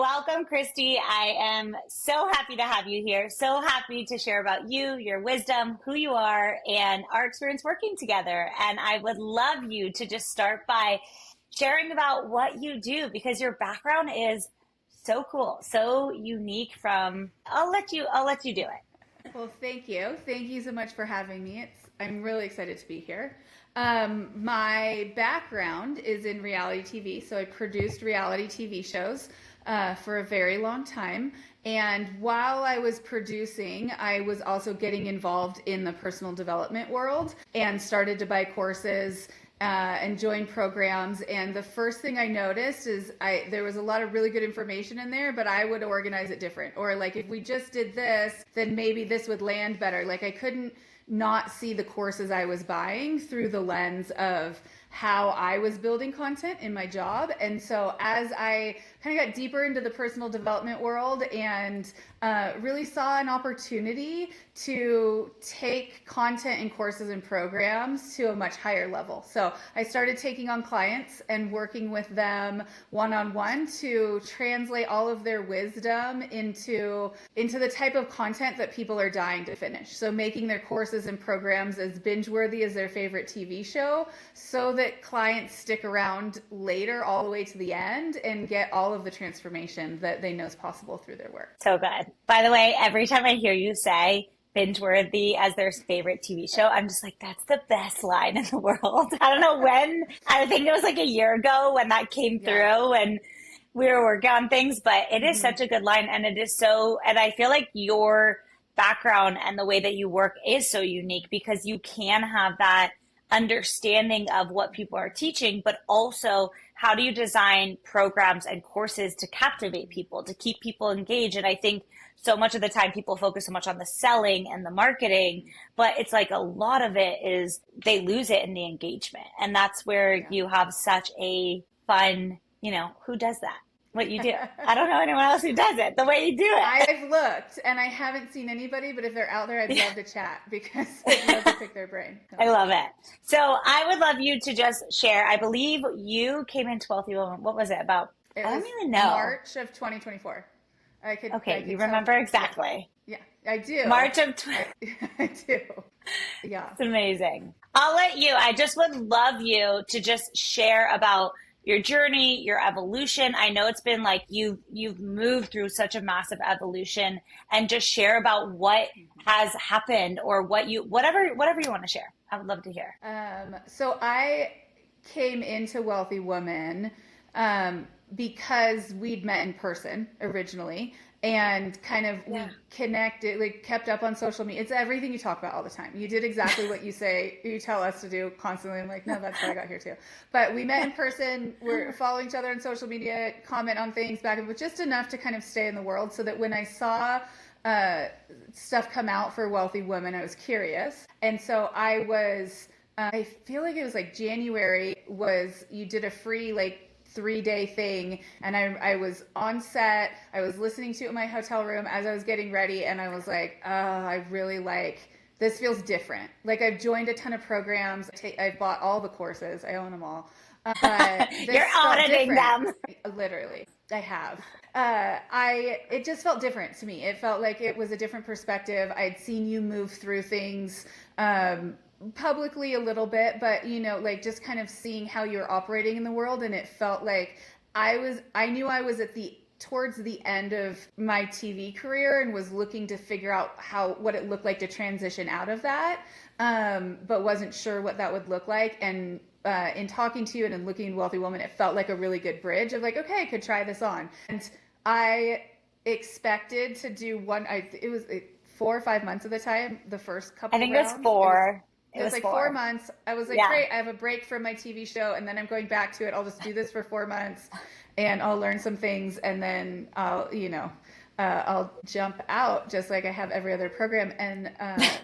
Welcome, Christy. I am so happy to have you here. So happy to share about you, your wisdom, who you are, and our experience working together. And I would love you to just start by sharing about what you do because your background is so cool, so unique I'll let you do it. Well, thank you. Thank you so much for having me. I'm really excited to be here. My background is in reality TV, so I produced reality TV shows for a very long time. And while I was producing, I was also getting involved in the personal development world and started to buy courses and join programs. And the first thing I noticed is there was a lot of really good information in there, but I would organize it different. Or like if we just did this, then maybe this would land better. Like I couldn't not see the courses I was buying through the lens of how I was building content in my job. And so as I kind of got deeper into the personal development world and really saw an opportunity to take content and courses and programs to a much higher level. So I started taking on clients and working with them one-on-one to translate all of their wisdom into the type of content that people are dying to finish. So making their courses and programs as binge-worthy as their favorite TV show so that clients stick around later all the way to the end and get all of the transformation that they know is possible through their work. So good. By the way, every time I hear you say binge-worthy as their favorite TV show, I'm just like, that's the best line in the world. I don't know when, I think it was like a year ago when that came through and we were working on things, but it is such a good line. And it is so, and I feel like your background and the way that you work is so unique because you can have that understanding of what people are teaching, but also how do you design programs and courses to captivate people, to keep people engaged? And I think so much of the time people focus so much on the selling and the marketing, but it's like a lot of it is they lose it in the engagement. And that's where you have such a fun, who does that? What you do. I don't know anyone else who does it the way you do it. I've looked and I haven't seen anybody, but if they're out there, I'd love to chat because I'd love to pick their brain. I love it. So I would love you to just share. I believe you came into Wealthy Woman. What was it about? I don't even know. March of 2024. Okay, you remember exactly. Yeah, I do. March of I do. Yeah. It's amazing. I just would love you to just share about your journey, your evolution. I know it's been like you've moved through such a massive evolution, and just share about what has happened or whatever you want to share. I would love to hear. So I came into Wealthy Woman because we'd met in person originally and kind of we connected, like kept up on social media. It's everything you talk about all the time. You did exactly what you tell us to do constantly. I'm like, no, that's what I got here too. But we met in person, we're following each other on social media, comment on things back and forth, just enough to kind of stay in the world so that when I saw stuff come out for Wealthy Women, I was curious. And so I feel like it was like January you did a free 3-day thing and I was on set. I was listening to it in my hotel room as I was getting ready and I was like, oh, I really this feels different. Like I've joined a ton of programs. I've bought all the courses. I own them all. You're auditing them. Literally, I have. It just felt different to me. It felt like it was a different perspective. I'd seen you move through things publicly a little bit, but just kind of seeing how you're operating in the world, and it felt like I knew I was towards the end of my TV career and was looking to figure out what it looked like to transition out of that, but wasn't sure what that would look like. And in talking to you and in looking at Wealthy Woman, it felt like a really good bridge of like, okay, I could try this on. And I expected to do it was 4 or 5 months of the time, the first couple I think rounds. it was 4. It was like 4 months. I was like, great, I have a break from my TV show and then I'm going back to it. I'll just do this for 4 months and I'll learn some things and then I'll jump out just like I have every other program. And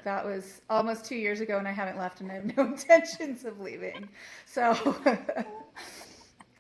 that was almost 2 years ago and I haven't left and I have no intentions of leaving. So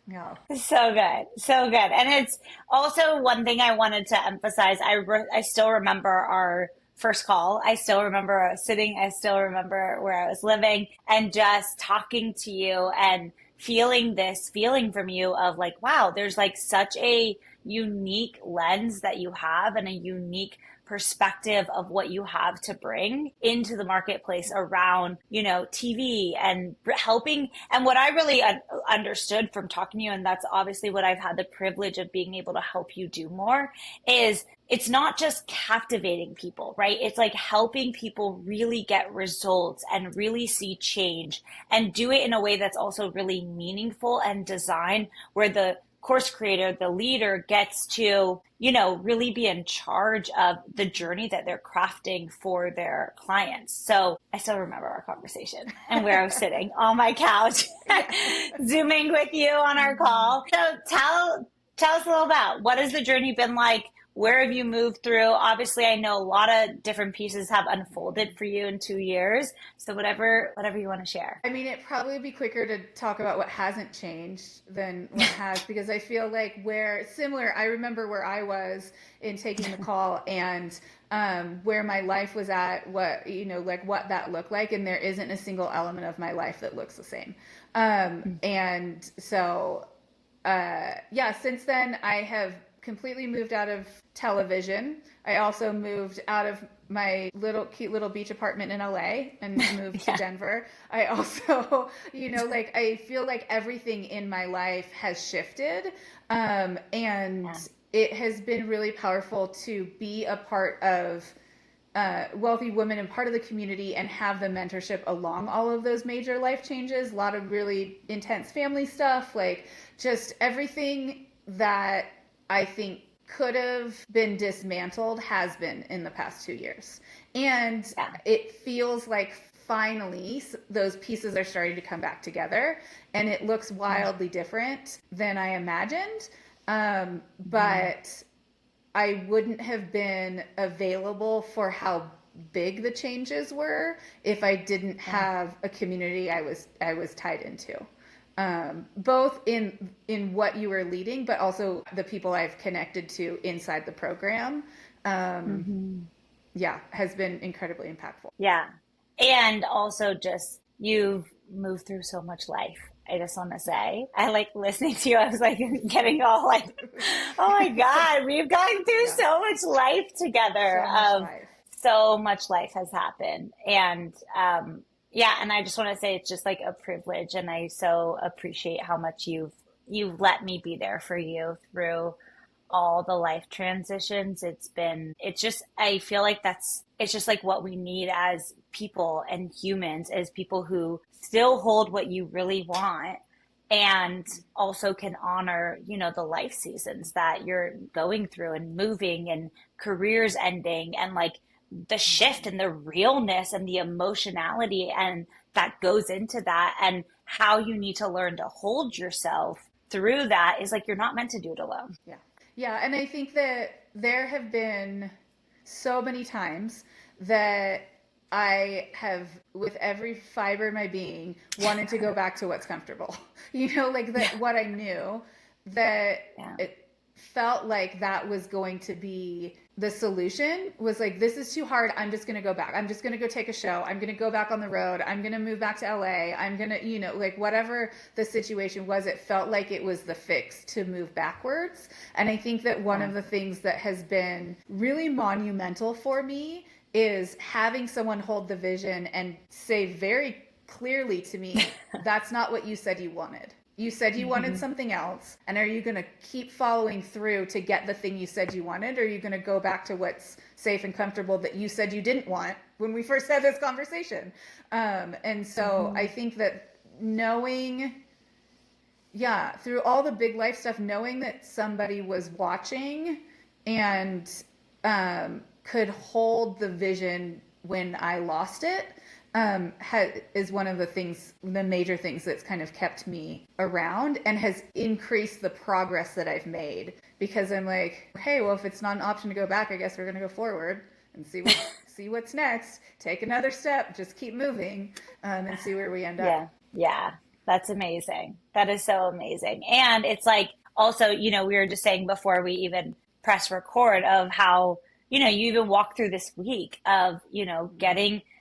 yeah. So good. So good. And it's also one thing I wanted to emphasize. I still remember our first call. I still remember sitting, I still remember where I was living and just talking to you and feeling this feeling from you of like, wow, there's like such a unique lens that you have and a unique perspective of what you have to bring into the marketplace around, TV and helping. And what I really understood from talking to you, and that's obviously what I've had the privilege of being able to help you do more, is it's not just captivating people, right? It's like helping people really get results and really see change and do it in a way that's also really meaningful and designed, where the course creator, the leader, gets to, really be in charge of the journey that they're crafting for their clients. So I still remember our conversation and where I was sitting on my couch, zooming with you on our call. So tell us a little about, what has the journey been like? Where have you moved through? Obviously, I know a lot of different pieces have unfolded for you in 2 years. So whatever you want to share. I mean, it'd probably be quicker to talk about what hasn't changed than what has, because I feel like I remember where I was in taking the call and where my life was at, what that looked like. And there isn't a single element of my life that looks the same. And so, since then I have completely moved out of television. I also moved out of my cute little beach apartment in LA and moved to Denver. I also, I feel like everything in my life has shifted. It has been really powerful to be a part of Wealthy Women and part of the community and have the mentorship along all of those major life changes. A lot of really intense family stuff, like just everything that I think could have been dismantled has been in the past 2 years. And it feels like finally those pieces are starting to come back together, and it looks wildly different than I imagined. But I wouldn't have been available for how big the changes were if I didn't have a community I was tied into. Both in what you were leading, but also the people I've connected to inside the program, has been incredibly impactful. Yeah. And also just, you've moved through so much life. I just want to say, I like listening to you. I was like getting all like, oh my God, we've gone through so much life together. So much life has happened. And, and I just want to say it's just like a privilege, and I so appreciate how much you've let me be there for you through all the life transitions. I feel like it's just like what we need as people and humans, as people who still hold what you really want and also can honor, the life seasons that you're going through and moving and careers ending and like the shift and the realness and the emotionality and that goes into that, and how you need to learn to hold yourself through that is like, you're not meant to do it alone. Yeah. And I think that there have been so many times that I have, with every fiber in my being, wanted to go back to what's comfortable, what I knew, that it felt like that was going to be the solution, was like, this is too hard. I'm just going to go back. I'm just going to go take a show. I'm going to go back on the road. I'm going to move back to LA. I'm going to, whatever the situation was, it felt like it was the fix to move backwards. And I think that one of the things that has been really monumental for me is having someone hold the vision and say very clearly to me, that's not what you said you wanted. You said you wanted something else. And are you going to keep following through to get the thing you said you wanted? Or are you going to go back to what's safe and comfortable that you said you didn't want when we first had this conversation? And so I think that knowing, through all the big life stuff, knowing that somebody was watching and could hold the vision when I lost it, is one of the major things that's kind of kept me around and has increased the progress that I've made, because I'm like, hey, well, if it's not an option to go back, I guess we're going to go forward and see what's next, take another step, just keep moving, and see where we end up. Yeah. That's amazing. That is so amazing. And it's like, also, we were just saying before we even press record of how, you even walked through this week of,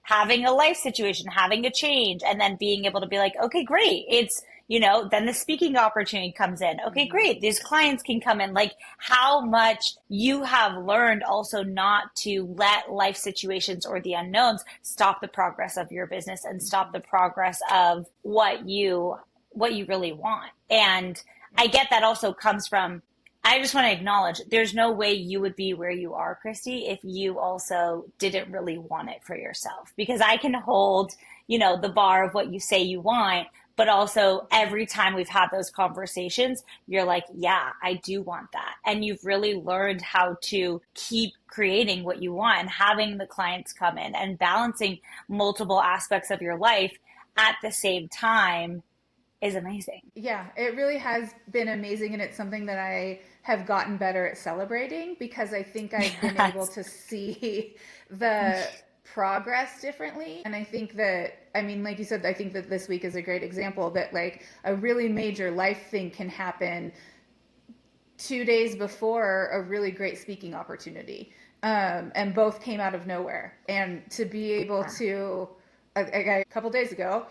having a life situation, having a change, and then being able to be like, okay, great. It's, then the speaking opportunity comes in. Okay, great. These clients can come in. Like how much you have learned also not to let life situations or the unknowns stop the progress of your business and stop the progress of what you really want. And I get that also comes from, I just want to acknowledge there's no way you would be where you are, Christy, if you also didn't really want it for yourself. Because I can hold, the bar of what you say you want, but also every time we've had those conversations, you're like, yeah, I do want that. And you've really learned how to keep creating what you want and having the clients come in and balancing multiple aspects of your life at the same time is amazing. Yeah, it really has been amazing, and it's something that I have gotten better at celebrating because I think I've been able Yes. to see the progress differently. And I think that, I mean, like you said, I think that this week is a great example that like a really major life thing can happen 2 days before a really great speaking opportunity. And both came out of nowhere. And to be able to, a couple days ago,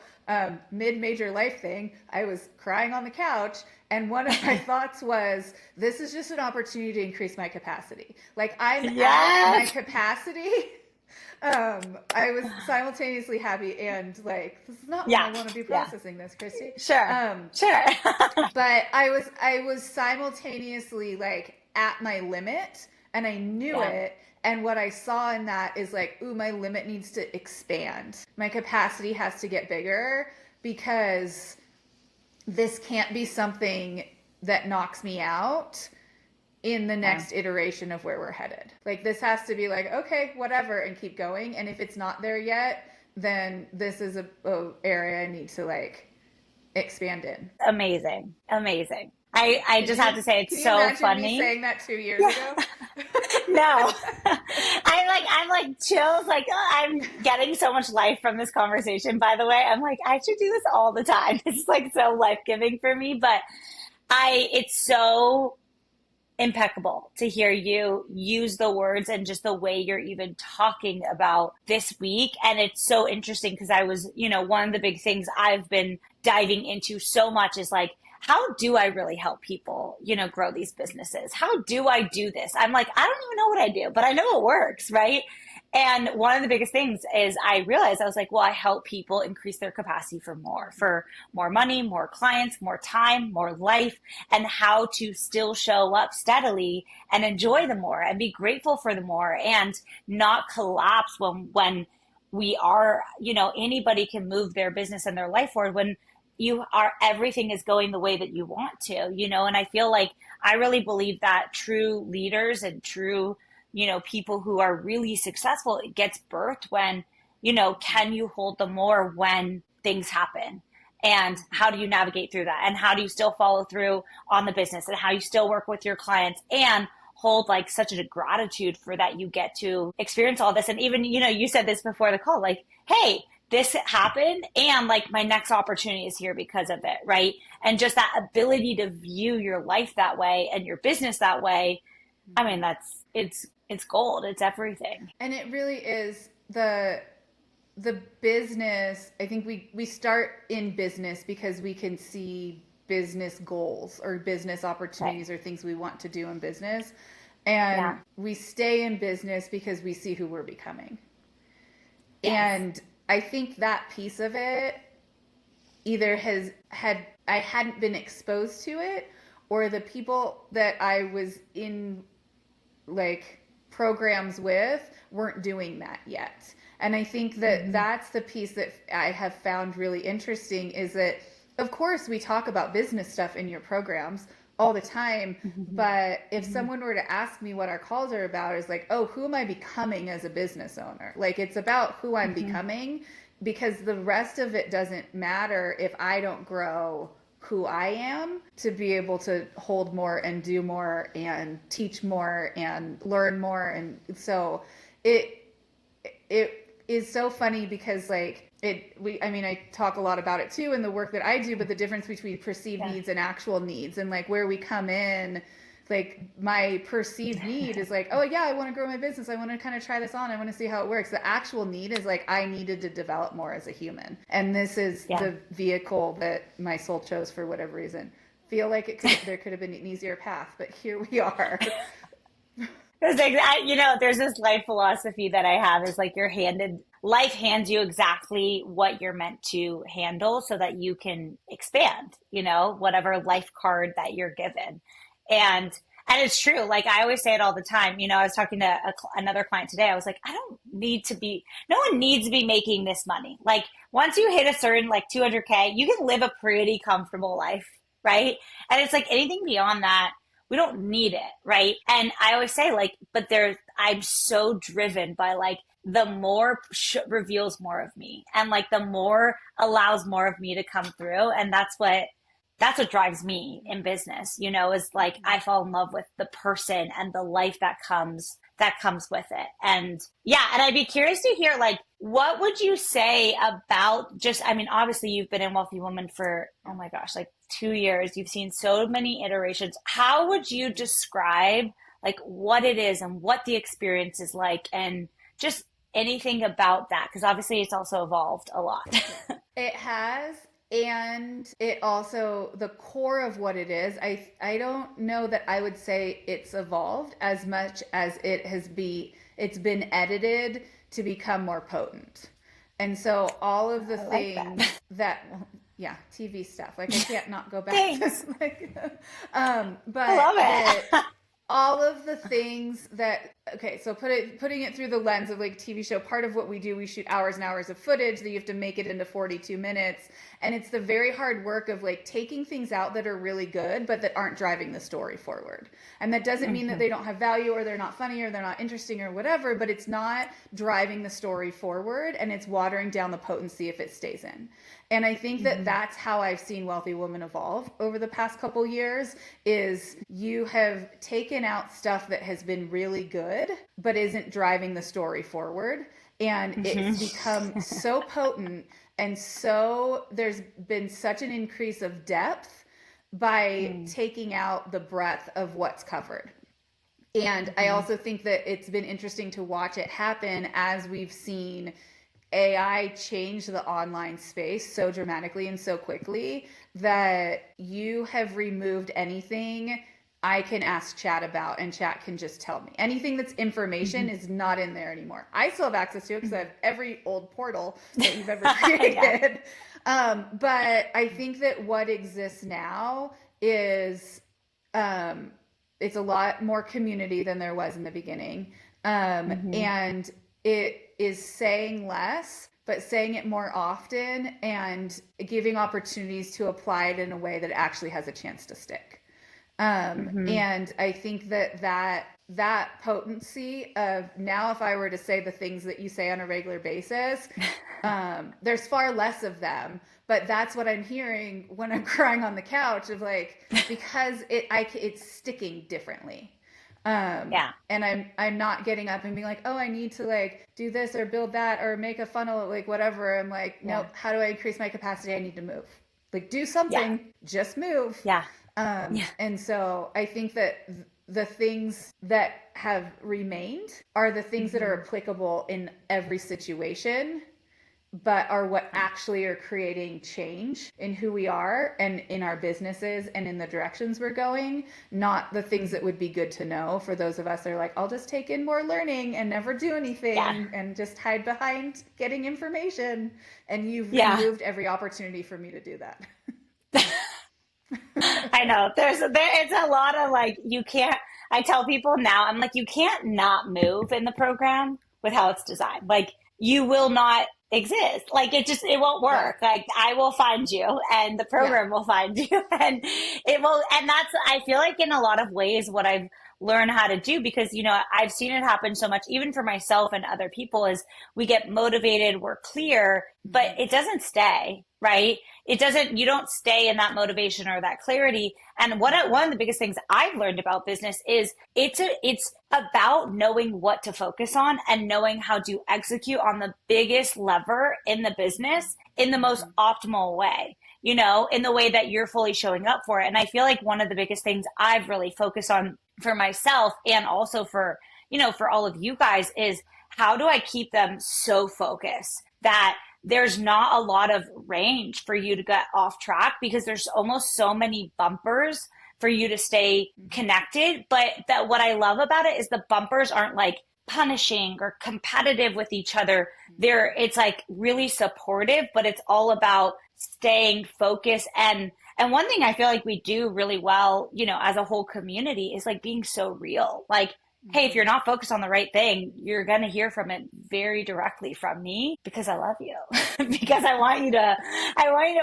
mid-major life thing, I was crying on the couch, and one of my thoughts was, this is just an opportunity to increase my capacity. Like I'm at my Yes. capacity. I was simultaneously happy and like, this is not when I Yeah. want to be Yeah. processing this, Christy. Sure. Sure. But I was simultaneously like at my limit, and I knew Yeah. it. And what I saw in that is like, ooh, my limit needs to expand. My capacity has to get bigger because this can't be something that knocks me out in the Yeah. next iteration of where we're headed. Like this has to be like, okay, whatever, and keep going. And if it's not there yet, then this is a area I need to like expand in. Amazing. Amazing. I Could just have you to say can it's you so imagine me funny. saying that 2 years Yeah. ago? No. I'm like chills, like oh, I'm getting so much life from this conversation, by the way. I'm like, I should do this all the time. It's like so life-giving for me. But it's so impeccable to hear you use the words and just the way you're even talking about this week. And it's so interesting because I was, one of the big things I've been diving into so much is like, how do I really help people, grow these businesses? How do I do this? I'm like, I don't even know what I do, but I know it works, right? And one of the biggest things is I realized I was like, well, I help people increase their capacity for more money, more clients, more time, more life, and how to still show up steadily and enjoy the more and be grateful for the more and not collapse when we are, anybody can move their business and their life forward when you are everything is going the way that you want to, and I feel like I really believe that true leaders and true people who are really successful, it gets birthed when, can you hold the more when things happen? And how do you navigate through that? And how do you still follow through on the business and how you still work with your clients and hold like such a gratitude for that you get to experience all this. And even, you said this before the call, like, hey, this happened and like my next opportunity is here because of it, right? And just that ability to view your life that way and your business that way, I mean, it's gold. It's everything. And it really is the business. I think we start in business because we can see business goals or business Right. opportunities or things we want to do in business. And Yeah. we stay in business because we see who we're becoming. Yes. And I think that piece of it either I hadn't been exposed to it, or the people that I was in like programs with weren't doing that yet. And I think that Mm-hmm. that's the piece that I have found really interesting is that, of course, we talk about business stuff in your programs all the time. Mm-hmm. But if Mm-hmm. someone were to ask me what our calls are about, is like, oh, who am I becoming as a business owner? Like, it's about who I'm Mm-hmm. becoming, because the rest of it doesn't matter if I don't grow who I am to be able to hold more and do more and teach more and learn more. And so it is so funny because like I mean, I talk a lot about it too in the work that I do, but the difference between perceived Yeah. needs and actual needs, and like where we come in, Like my perceived need is like, oh yeah, I want to grow my business. I want to kind of try this on. I want to see how it works. The actual need is like, I needed to develop more as a human. And this is Yeah. the vehicle that my soul chose for whatever reason. Feel like there could have been an easier path, but here we are. Because there's this life philosophy that I have is like life hands you exactly what you're meant to handle so that you can expand, whatever life card that you're given. And and it's true. Like I always say it all the time. I was talking to another client today. I was like, no one needs to be making this money. Like once you hit a certain like 200K, you can live a pretty comfortable life, right? And it's like anything beyond that, we don't need it, right? And I always say like, I'm so driven by like the more reveals more of me, and like the more allows more of me to come through, and that's what drives me in business, is like I fall in love with the person and the life that comes with it. And yeah, and I'd be curious to hear like what would you say about obviously you've been in Wealthy Woman for oh my gosh, like 2 years. You've seen so many iterations. How would you describe like what it is and what the experience is like, and just anything about that? Because obviously it's also evolved a lot. It has. And it also, the core of what it is, I don't know that I would say it's evolved as much as it's been edited to become more potent. And so all of the things yeah, TV stuff, like I can't not go back to like, but I love it. all of the things that, okay, so putting it through the lens of like TV show, part of what we do, we shoot hours and hours of footage that you have to make it into 42 minutes. And it's the very hard work of like taking things out that are really good, but that aren't driving the story forward. And that doesn't mean that they don't have value or they're not funny or they're not interesting or whatever, but it's not driving the story forward, and it's watering down the potency if it stays in. And I think that that's how I've seen Wealthy Woman evolve over the past couple years, is you have taken out stuff that has been really good, but isn't driving the story forward. And it's become so potent. And so there's been such an increase of depth by taking out the breadth of what's covered. And I also think that it's been interesting to watch it happen as we've seen AI change the online space so dramatically and so quickly that you have removed anything I can ask chat about, and chat can just tell me. Anything that's information is not in there anymore. I still have access to it because I have every old portal that you've ever created. But I think that what exists now is it's a lot more community than there was in the beginning. And it is saying less, but saying it more often and giving opportunities to apply it in a way that actually has a chance to stick. And I think that potency of, now if I were to say the things that you say on a regular basis, there's far less of them, but that's what I'm hearing when I'm crying on the couch of like, because it's sticking differently. And I'm not getting up and being like, oh, I need to like do this or build that or make a funnel, like whatever. I'm like, nope, how do I increase my capacity? I need to move. Like do something, just move. And so I think that the things that have remained are the things that are applicable in every situation, but are what actually are creating change in who we are and in our businesses and in the directions we're going, not the things that would be good to know for those of us that are like, I'll just take in more learning and never do anything and just hide behind getting information. And you've removed every opportunity for me to do that. I know it's a lot of like, I tell people now, I'm like, you can't not move in the program with how it's designed. Like you will not exist. Like it won't work. Like I will find you and the program will find you, and it will. And that's, I feel like in a lot of ways what I've learned how to do, because, I've seen it happen so much, even for myself and other people, is we get motivated, we're clear, but it doesn't stay, right? You don't stay in that motivation or that clarity. And one of the biggest things I've learned about business is it's about knowing what to focus on and knowing how to execute on the biggest lever in the business in the most optimal way. in the way that you're fully showing up for it. And I feel like one of the biggest things I've really focused on for myself and also for all of you guys is how do I keep them so focused that there's not a lot of range for you to get off track because there's almost so many bumpers for you to stay connected. But that what I love about it is the bumpers aren't like punishing or competitive with each other. It's like really supportive, but it's all about staying focused. And one thing I feel like we do really well, as a whole community is like being so real. Like, hey, if you're not focused on the right thing, you're going to hear from it very directly from me because I love you, because I want you to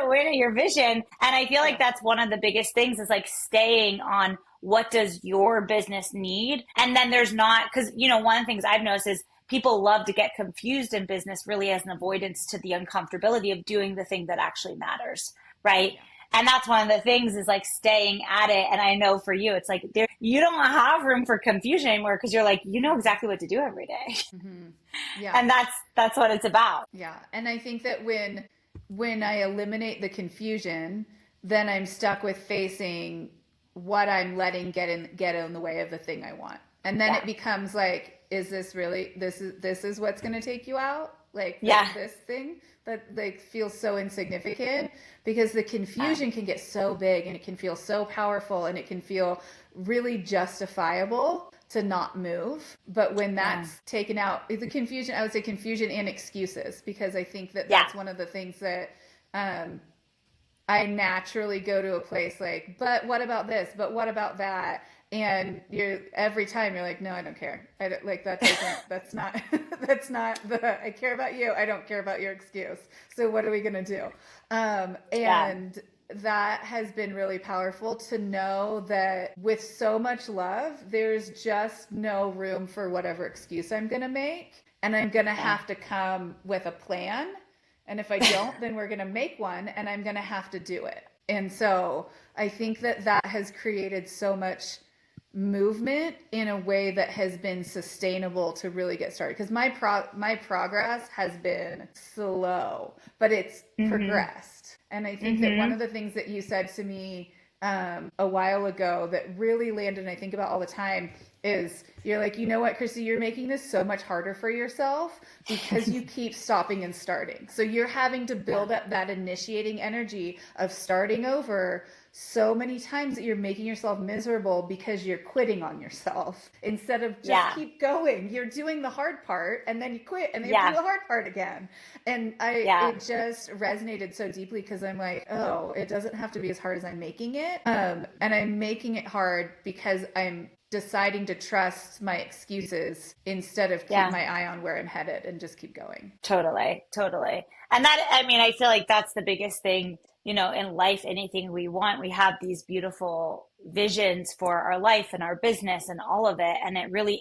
win at your vision. And I feel like that's one of the biggest things is like staying on what does your business need? And then there's not, because, one of the things I've noticed is people love to get confused in business really as an avoidance to the uncomfortability of doing the thing that actually matters. Right. Yeah. And that's one of the things is like staying at it. And I know for you, it's like you don't have room for confusion anymore because you're like, you know exactly what to do every day. Mm-hmm. Yeah. And that's what it's about. Yeah. And I think that when I eliminate the confusion, then I'm stuck with facing what I'm letting get in the way of the thing I want. And then it becomes like, is this really, this is what's going to take you out? Like this thing that like feels so insignificant because the confusion can get so big and it can feel so powerful and it can feel really justifiable to not move. But when that's taken out, the confusion, I would say confusion and excuses, because I think that that's one of the things that I naturally go to a place like, but what about this? But what about that? And every time you're like, no, I don't care. I don't, like that doesn't, that's not, that's not I care about you. I don't care about your excuse. So what are we going to do? And that has been really powerful to know that with so much love, there's just no room for whatever excuse I'm going to make. And I'm going to have to come with a plan. And if I don't, then we're going to make one and I'm going to have to do it. And so I think that has created so much movement in a way that has been sustainable to really get started. Because my progress has been slow, but it's progressed. And I think that one of the things that you said to me a while ago that really landed and I think about all the time is you're like, you know what, Christy, you're making this so much harder for yourself because you keep stopping and starting. So you're having to build up that initiating energy of starting over so many times that you're making yourself miserable because you're quitting on yourself instead of just keep going. You're doing the hard part and then you quit and then you do the hard part again. And it just resonated so deeply because I'm like, oh, it doesn't have to be as hard as I'm making it. And I'm making it hard because I'm deciding to trust my excuses instead of keep my eye on where I'm headed and just keep going. Totally. And I feel like that's the biggest thing, in life, anything we want, we have these beautiful visions for our life and our business and all of it. And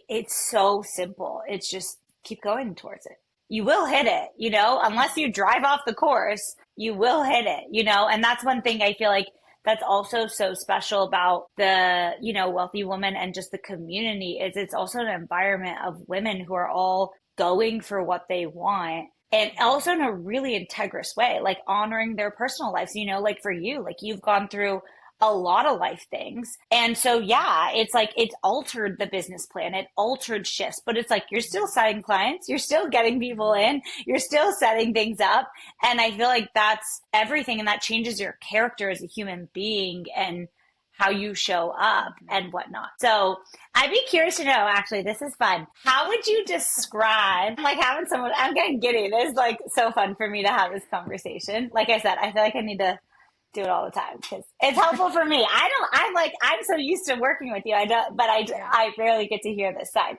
it's so simple. It's just keep going towards it. You will hit it, unless you drive off the course, you will hit it, and that's one thing I feel like that's also so special about the, wealthy woman and just the community is it's also an environment of women who are all going for what they want. And also in a really integrous way, like honoring their personal lives, like for you, like you've gone through a lot of life things. And so, it's like, it's altered the business plan. It altered shifts, but it's like, you're still signing clients. You're still getting people in. You're still setting things up. And I feel like that's everything. And that changes your character as a human being and how you show up and whatnot. So I'd be curious to know, actually, this is fun. How would you describe, like having someone, I'm getting giddy. This is like so fun for me to have this conversation. Like I said, I feel like I need to do it all the time because it's helpful for me. I'm so used to working with you. I rarely get to hear this side.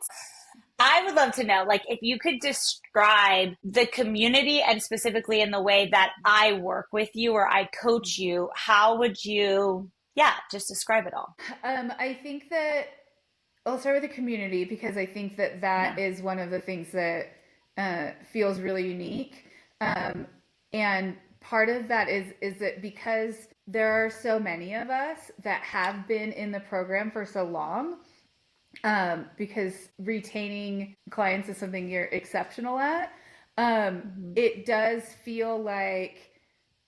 I would love to know, like, if you could describe the community and specifically in the way that I work with you or I coach you, how would you, just describe it all? I think that I'll start with the community because I think that is one of the things that feels really unique. And part of that is that because there are so many of us that have been in the program for so long, because retaining clients is something you're exceptional at, it does feel like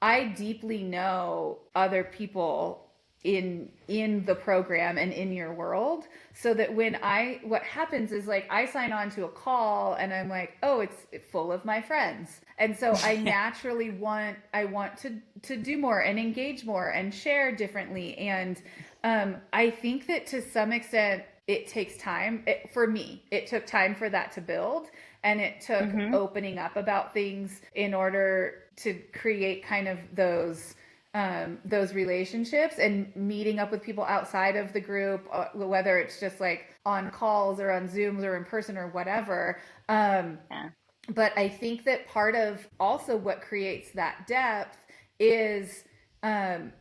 I deeply know other people in the program and in your world, so that when I what happens is like I sign on to a call and I'm like, oh, it's full of my friends, and so I naturally want to do more and engage more and share differently. And I think that to some extent it takes time. For me, it took time for that to build, and it took Hmm. opening up about things in order to create kind of those relationships and meeting up with people outside of the group, whether it's just like on calls or on Zooms or in person or whatever. Yeah. But I think that part of also what creates that depth is um,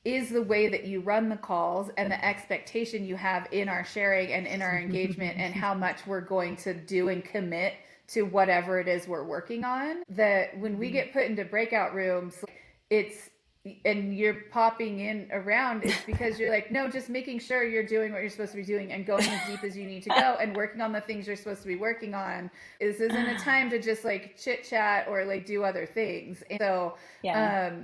is the way that you run the calls and the expectation you have in our sharing and in our engagement, and how much we're going to do and commit to whatever it is we're working on. That when we get put into breakout rooms, it's and you're popping in around, it's because you're like, no, just making sure you're doing what you're supposed to be doing and going as deep as you need to go and working on the things you're supposed to be working on. This isn't a time to just like chit chat or like do other things. And so Yeah.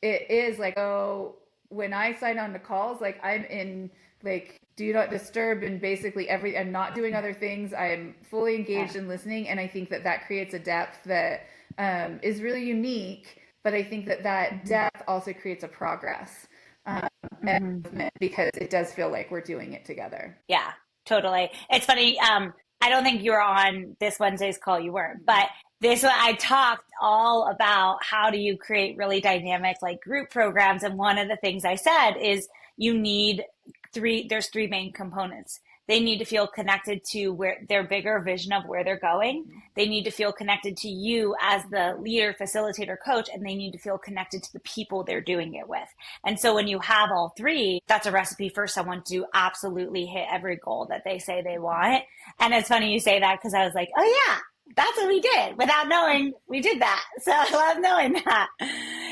it is like, oh, when I sign on to calls, like I'm in like do not disturb, and basically I'm not doing other things. I'm fully Yeah. engaged in listening, and I think that that creates a depth that is really unique. But I think that that Hmm. depth also creates a progress and Hmm. movement, because it does feel like we're doing it together. Yeah, totally. It's funny. I don't think you were on this Wednesday's call. You weren't, but this one I talked all about how do you create really dynamic like group programs. And one of the things I said is you need there's three main components. They need to feel connected to where their bigger vision of where they're going. They need to feel connected to you as the leader, facilitator, coach, and they need to feel connected to the people they're doing it with. And so when you have all three, that's a recipe for someone to absolutely hit every goal that they say they want. And it's funny you say that because I was like, oh yeah, that's what we did without knowing we did that. So I love knowing that.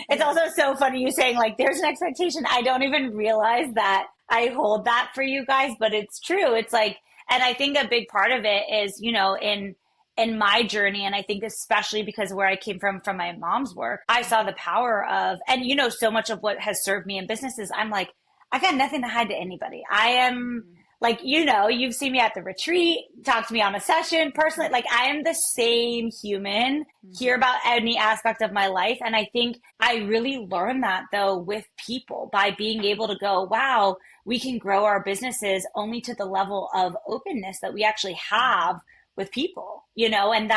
It's Yeah. also so funny you saying like there's an expectation. I don't even realize that I hold that for you guys, but it's true. It's like, and I think a big part of it is, in my journey, and I think especially because where I came from my mom's work, I saw the power of, and so much of what has served me in business is I'm like, I got nothing to hide to anybody. I am like, you've seen me at the retreat, talk to me on a session personally. Like, I am the same human, hear about any aspect of my life. And I think I really learned that though with people by being able to go, wow, we can grow our businesses only to the level of openness that we actually have with people, and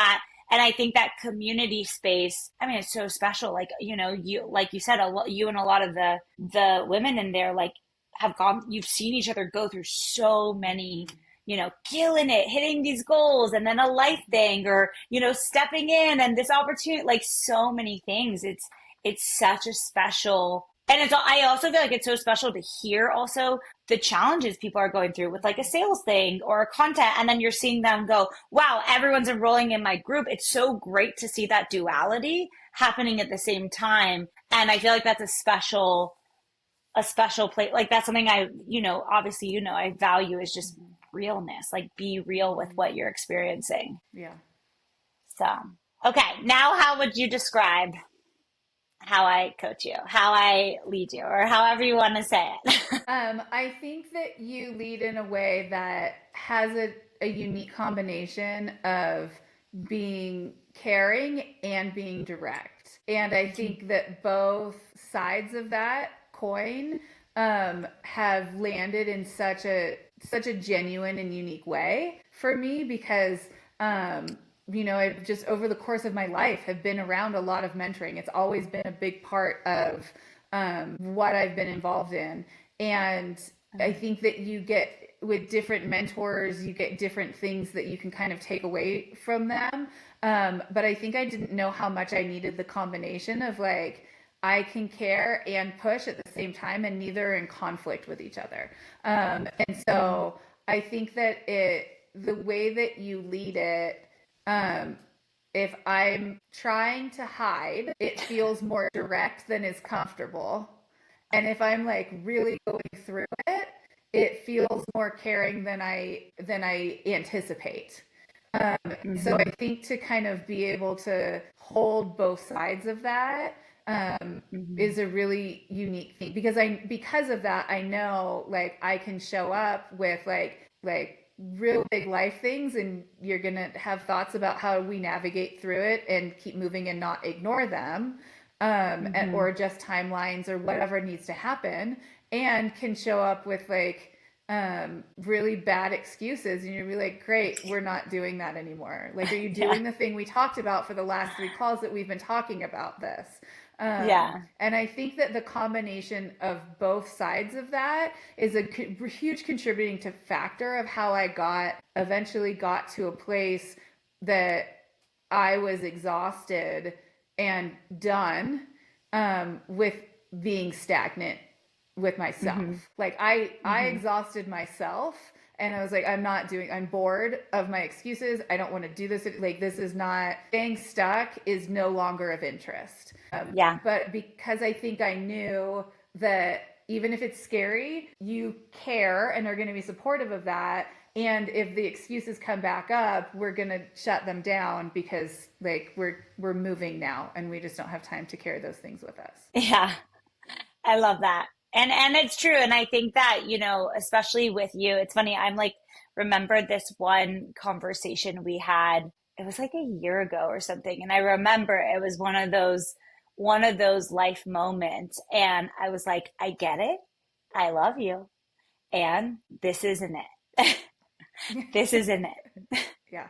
I think that community space, I mean, it's so special. Like, like you said, you and a lot of the women in there, like, you've seen each other go through so many, killing it, hitting these goals, and then a life thing, or, stepping in and this opportunity, like so many things. It's such a special, and I also feel like it's so special to hear also the challenges people are going through with like a sales thing or a content. And then you're seeing them go, wow, everyone's enrolling in my group. It's so great to see that duality happening at the same time. And I feel like that's a special place. Like that's something obviously, I value is just realness, like be real with what you're experiencing. Yeah. So, okay. Now, how would you describe how I coach you, how I lead you, or however you want to say it? I think that you lead in a way that has a unique combination of being caring and being direct. And I think that both sides of that coin have landed in such a genuine and unique way for me, because I've just over the course of my life have been around a lot of mentoring. It's always been a big part of what I've been involved in. And I think that you get with different mentors, you get different things that you can kind of take away from them. But I think I didn't know how much I needed the combination of like, I can care and push at the same time, and neither are in conflict with each other. And so I think that the way that you lead it, if I'm trying to hide, it feels more direct than is comfortable. And if I'm like really going through it, it feels more caring than I anticipate. So Mm-hmm. I think to kind of be able to hold both sides of that Hmm. is a really unique thing because of that I know like I can show up with like real big life things and you're gonna have thoughts about how we navigate through it and keep moving and not ignore them, or Hmm. adjust timelines or whatever needs to happen, and can show up with really bad excuses and you'll be like, great, we're not doing that anymore. Like, are you Yeah. doing the thing we talked about for the last three calls that we've been talking about this? Yeah. And I think that the combination of both sides of that is a huge contributing to factor of how I eventually got to a place that I was exhausted and done, with being stagnant with Hmm. myself. Like I Hmm. exhausted myself and I was like, I'm bored of my excuses. I don't want to do this. Like, this is not, staying stuck is no longer of interest. Yeah. But because I think I knew that even if it's scary, you care and are going to be supportive of that. And if the excuses come back up, we're going to shut them down because like we're moving now and we just don't have time to carry those things with us. Yeah. I love that. And it's true. And I think that, especially with you, it's funny. I'm like, remember this one conversation we had, it was like a year ago or something. And I remember it was one of those life moments. And I was like, I get it. I love you. And this isn't it. This isn't it. Yeah.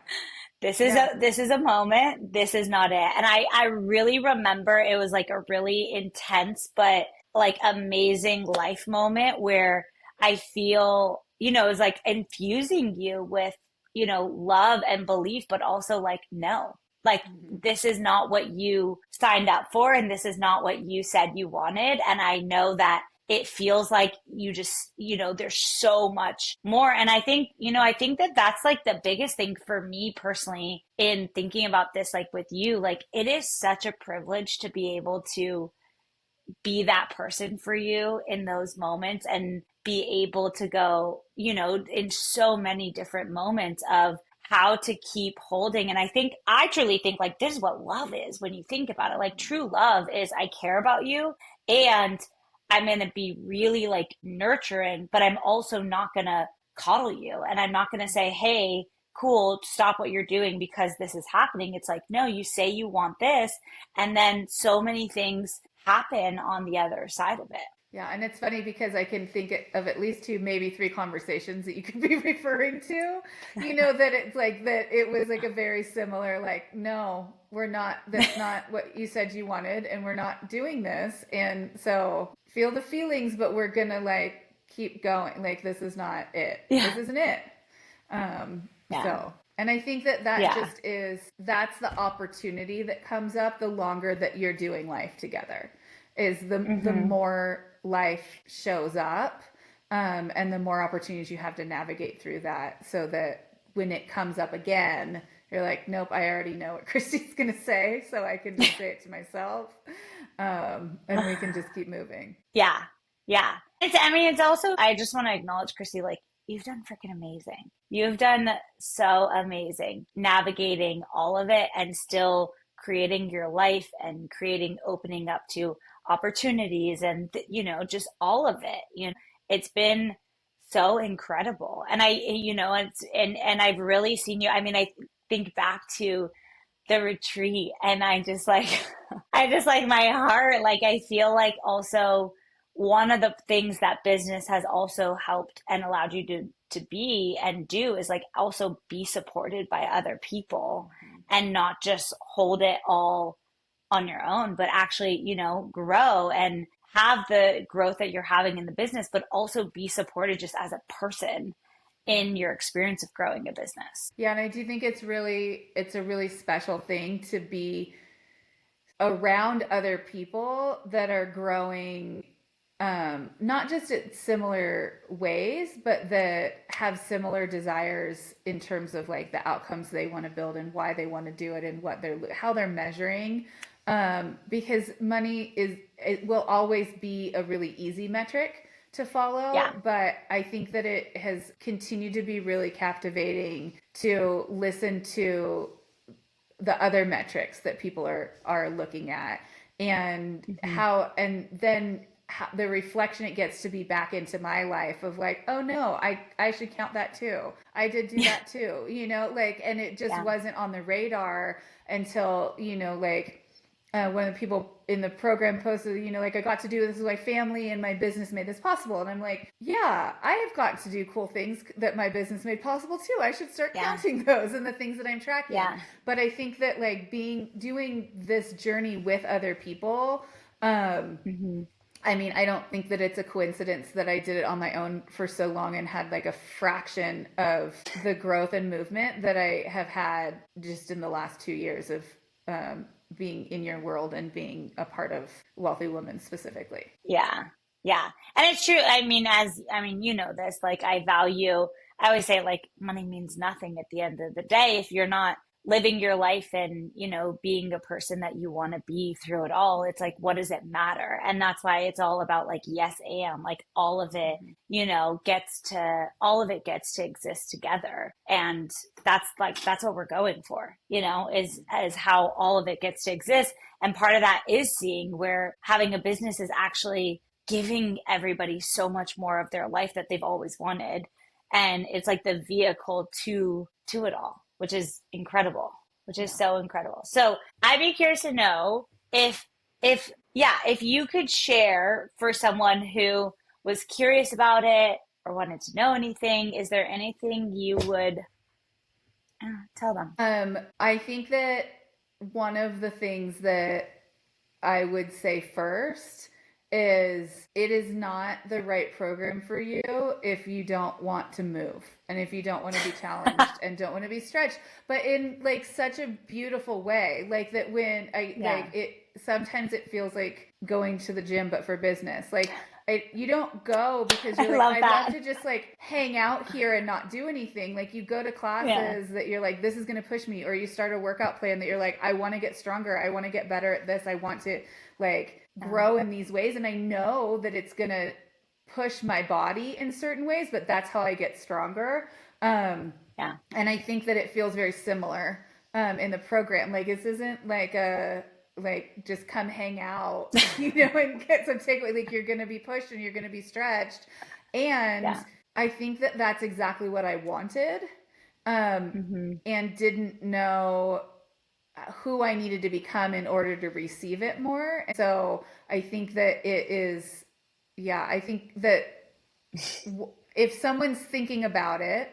This is No. a moment. This is not it. And I really remember it was like a really intense but like amazing life moment where I feel, it was like infusing you with, love and belief, but also like, no, like Mhm. this is not what you signed up for and this is not what you said you wanted. And I know that it feels like you just, there's so much more. And I think that that's like the biggest thing for me personally in thinking about this, like with you, like it is such a privilege to be able to be that person for you in those moments and be able to go, in so many different moments of how to keep holding. And I truly think like this is what love is when you think about it. Like true love is I care about you and I'm going to be really like nurturing, but I'm also not going to coddle you. And I'm not going to say, hey, cool, stop what you're doing because this is happening. It's like, no, you say you want this. And then so many things happen on the other side of it. Yeah, and it's funny because I can think of at least two, maybe three conversations that you could be referring to. That it's like that it was like a very similar, like, no, we're not, that's not what you said you wanted, and we're not doing this. And so feel the feelings, but we're gonna like keep going. Like, this is not it. This Yeah. isn't it. Um, Yeah. so, and I think that Yeah. just that's the opportunity that comes up the longer that you're doing life together, is the Hmm. more life shows up, and the more opportunities you have to navigate through that, so that when it comes up again, you're like, nope, I already know what Christy's going to say, so I can just say it to myself, and we can just keep moving. Yeah. Yeah. It's also, I just want to acknowledge, Chrissy, like, you've done freaking amazing. You've done so amazing navigating all of it and still creating your life and creating, opening up to opportunities and, just all of it. It's been so incredible. And and I've really seen you. I mean, I think back to the retreat and I just like I just like my heart like I feel like also one of the things that business has also helped and allowed you to be and do is like also be supported by other people and not just hold it all on your own but actually grow and have the growth that you're having in the business but also be supported just as a person in your experience of growing a business. Yeah, and I do think it's a really special thing to be around other people that are growing, not just in similar ways, but that have similar desires in terms of like the outcomes they want to build and why they want to do it and how they're measuring. Because money it will always be a really easy metric to follow, Yeah. but I think that it has continued to be really captivating to listen to the other metrics that people are looking at, and Hmm. how, and then how, the reflection it gets to be back into my life of like, oh no, I should count that too. I did do Yeah. that too, you know, like, and it just Yeah. wasn't on the radar until, you know, like, one of the people in the program posted, you know, like, I got to do this with my family and my business made this possible. And I'm like, yeah, I have got to do cool things that my business made possible too. I should start Yeah. counting those and the things that I'm tracking. Yeah. But I think that like doing this journey with other people, um, Hmm. I mean, I don't think that it's a coincidence that I did it on my own for so long and had like a fraction of the growth and movement that I have had just in the last 2 years of um, being in your world and being a part of Wealthy Women specifically. Yeah. Yeah. And it's true. I mean, you know this, like I always say like money means nothing at the end of the day if you're not living your life and, being a person that you want to be through it all. It's like, what does it matter? And that's why it's all about like, yes, and like Mm-hmm. all of it gets to exist together. And that's what we're going for, is how all of it gets to exist. And part of that is seeing where having a business is actually giving everybody so much more of their life that they've always wanted. And it's like the vehicle to it all, which is incredible, which is Yeah. so incredible. So I'd be curious to know if you could share for someone who was curious about it or wanted to know anything, is there anything you would tell them? I think that one of the things that I would say first is it is not the right program for you if you don't want to move and if you don't want to be challenged and don't want to be stretched, but in like such a beautiful way. Like that when I Yeah. like it sometimes it feels like going to the gym but for business. Like you don't go because I you're like, love I'd love that. to just like hang out here and not do anything. Like you go to Yeah. classes that you're like, this is going to push me, or you start a workout plan that you're like, I want to get stronger. I want to get better at this. I want to like Yeah. grow in these ways. And I know that it's going to push my body in certain ways, but that's how I get stronger. Yeah. And I think that it feels very similar in the program. Like this isn't like a like just come hang out, you know, and get some takeaway. Like you're going to be pushed and you're going to be stretched. And Yeah. I think that that's exactly what I wanted, Hmm. and didn't know who I needed to become in order to receive it more. And so I think that it is, yeah, I think that if someone's thinking about it,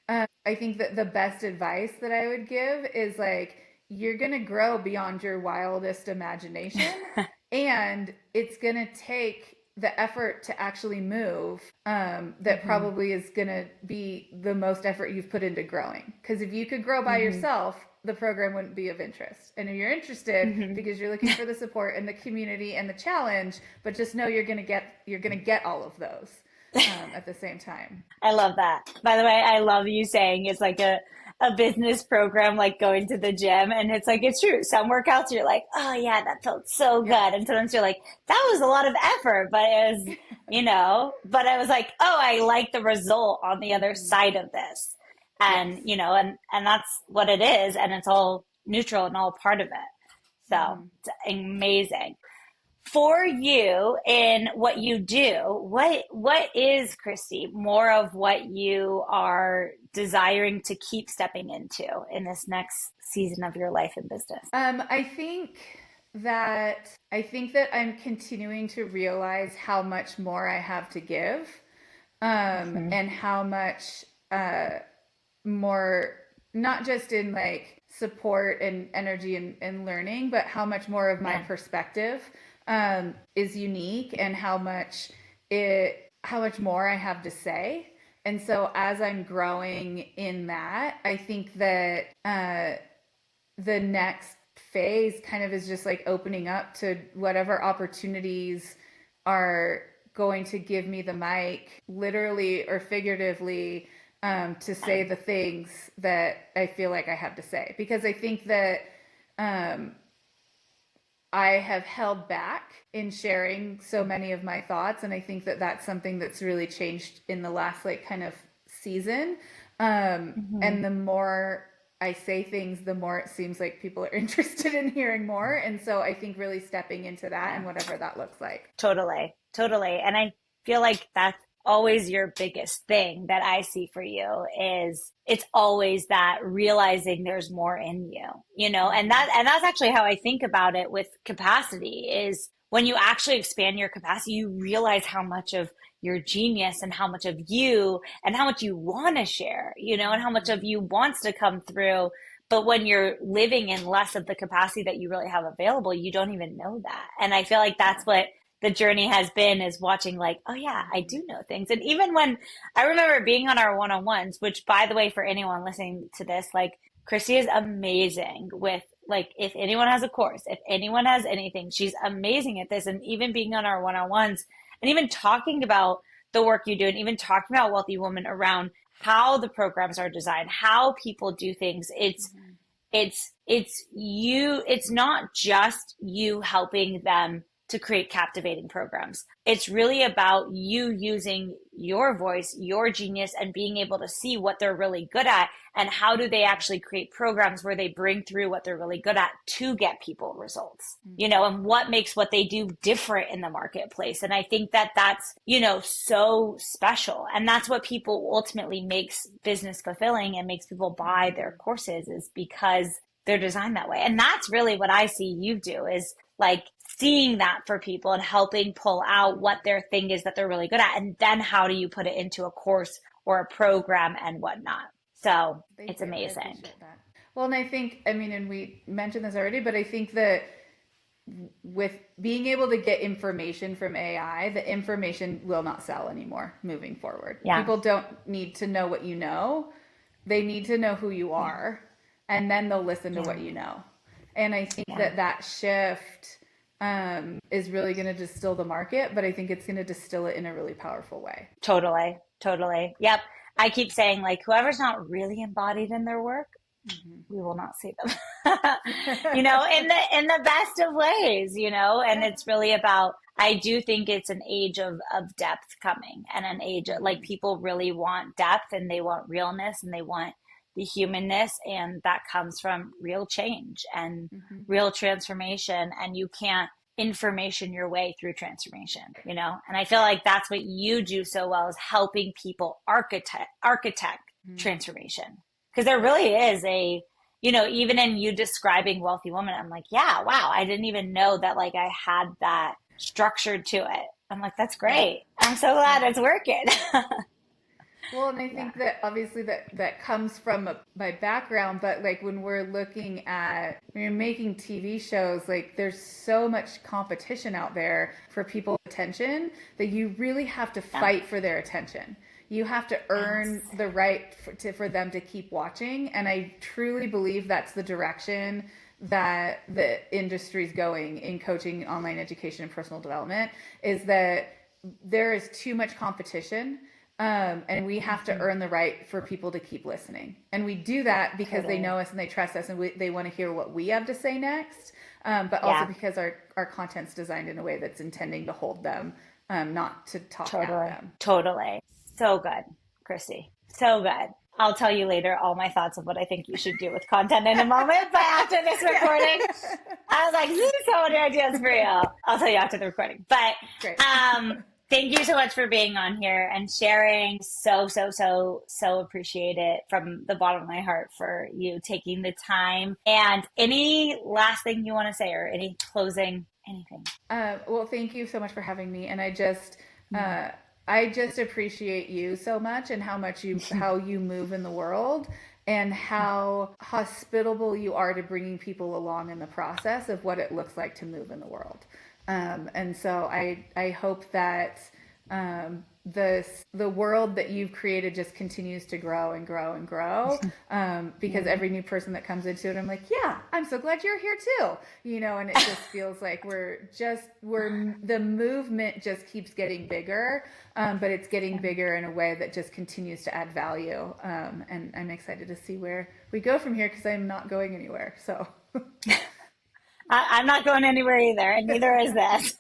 I think that the best advice that I would give is like, you're going to grow beyond your wildest imagination. And it's going to take the effort to actually move, that Hmm. probably is going to be the most effort you've put into growing. Because if you could grow by Hmm. yourself, the program wouldn't be of interest. And if you're interested Hmm. because you're looking for the support and the community and the challenge, but just know you're going to get all of those at the same time. I love that. By the way, I love you saying it's like a business program, like going to the gym. And it's like, it's true. Some workouts you're like, oh yeah, that felt so good. Yeah. And sometimes you're like, that was a lot of effort, but it was, but I was like, oh, I like the result on the other Mm-hmm. side of this. Yes. And that's what it is. And it's all neutral and all part of it. So Mm-hmm. it's amazing for you in what you do. What is, Christy, more of what you are desiring to keep stepping into in this next season of your life and business? I think that I'm continuing to realize how much more I have to give, Hmm. and how much more, not just in like support and energy and learning, but how much more of my Yeah. perspective is unique, and how much more I have to say. And so as I'm growing in that, I think that the next phase kind of is just like opening up to whatever opportunities are going to give me the mic, literally or figuratively, to Yeah. say the things that I feel like I have to say. Because I think that um, I have held back in sharing so many of my thoughts, and I think that that's something that's really changed in the last like kind of season. Hmm. And the more I say things, the more it seems like people are interested in hearing more. And so I think really stepping into that Yeah. and whatever that looks like. Totally, totally. And I feel like that's always your biggest thing that I see for you is it's always that realizing there's more in you, Mm-hmm. and that's actually how I think about it with capacity is when you actually expand your capacity, you realize how much of your genius and how much of you and how much you want to share, and how much Mm-hmm. of you wants to come through. But when you're living in less of the capacity that you really have available, you don't even know that. And I feel like Yeah. that's what the journey has been is watching like, oh yeah, I Mm-hmm. do know things. And even when I remember being on our one-on-ones, which by the way, for anyone listening to this, like Christy is amazing with like, if anyone has a course, if anyone has anything, she's amazing at this. And even being on our one-on-ones and even talking about the work you do and even talking about Wealthy Woman around how the programs are designed, how people do things. Mm-hmm. It's not just you helping them to create captivating programs. It's really about you using your voice, your genius, and being able to see what they're really good at and how do they actually create programs where they bring through what they're really good at to get people results, Mm-hmm. and what makes what they do different in the marketplace. And I think that that's, so special. And that's what people ultimately makes business fulfilling and makes people buy their Mm-hmm. courses is because they're designed that way. And that's really what I see you do is like seeing that for people and helping pull out what their thing is that they're really good at. And then how do you put it into a course or a program and whatnot? So Thank it's you. I amazing. appreciate that. Well, and I think, I mean, and we mentioned this already, but I think that with being able to get information from AI, the information will not sell anymore moving forward. Yeah. People don't need to know what you know, they need to know who you Yeah. are, and then they'll listen to Yeah. what you know. And I think Yeah. that that shift is really going to distill the market, but I think it's going to distill it in a really powerful way. Totally. Totally. Yep. I keep saying like whoever's not really embodied in their work, Mm-hmm. we will not see them. In the best of ways, and Yeah. it's really about I do think it's an age of depth coming and an age of, like Mm-hmm. people really want depth and they want realness and they want the humanness and that comes from real change and Mm-hmm. real transformation and you can't information your way through transformation, and I feel like that's what you do so well is helping people architect Mm-hmm. transformation because there Yeah. really is a even in you describing Wealthy Woman, I'm like, yeah, wow, I didn't even know that like I had that structured to it. I'm like, that's Yeah. great. I'm so glad Yeah. it's working. Well, and I Yeah. think that obviously that comes from my background, but like when we're looking at when you're making TV shows, like there's so much competition out there for people's attention that you really have to Yeah. fight for their attention. You have to earn Yes. the right for them to keep watching, and I truly believe that's the direction that the industry's going in coaching, online education, and personal development. Is that there is too much competition and we have to Hmm. earn the right for people to keep listening. And we do that because they Totally. know us and they trust us and they want to hear what we have to say next. But also Yeah. because our content's designed in a way that's intending to hold them, not to talk at Totally. them. Totally. So good, Chrissy. So good. I'll tell you later all my thoughts of what I think you should do with content in a moment. But after this recording, I was like, these are so many ideas for you. I'll tell you after the recording. But Great. thank you so much for being on here and sharing. So, so, so, so appreciate it from the bottom of my heart for you taking the time. And any last thing you want to say or any closing, anything? Well, thank you so much for having me. And uh, I just appreciate you so much and how you move in the world and how hospitable you are to bringing people along in the process of what it looks like to move in the world. And so I hope that the world that you've created just continues to grow and grow and grow. Because Yeah. every new person that comes into it, I'm like, yeah, I'm so glad you're here too. And it just feels like the movement just keeps getting bigger, but it's getting bigger in a way that just continues to add value. And I'm excited to see where we go from here because I'm not going anywhere. So. I'm not going anywhere either, and neither is this.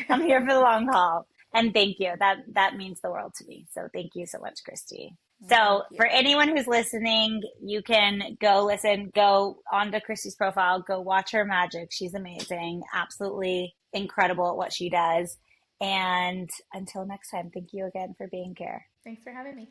I'm here for the long haul. And thank you. That means the world to me. So thank you so much, Christy. Well, So thank you. for anyone who's listening, you can go listen, go onto Christy's profile, go watch her magic. She's amazing, absolutely incredible at what she does. And until next time, thank you again for being here. Thanks for having me.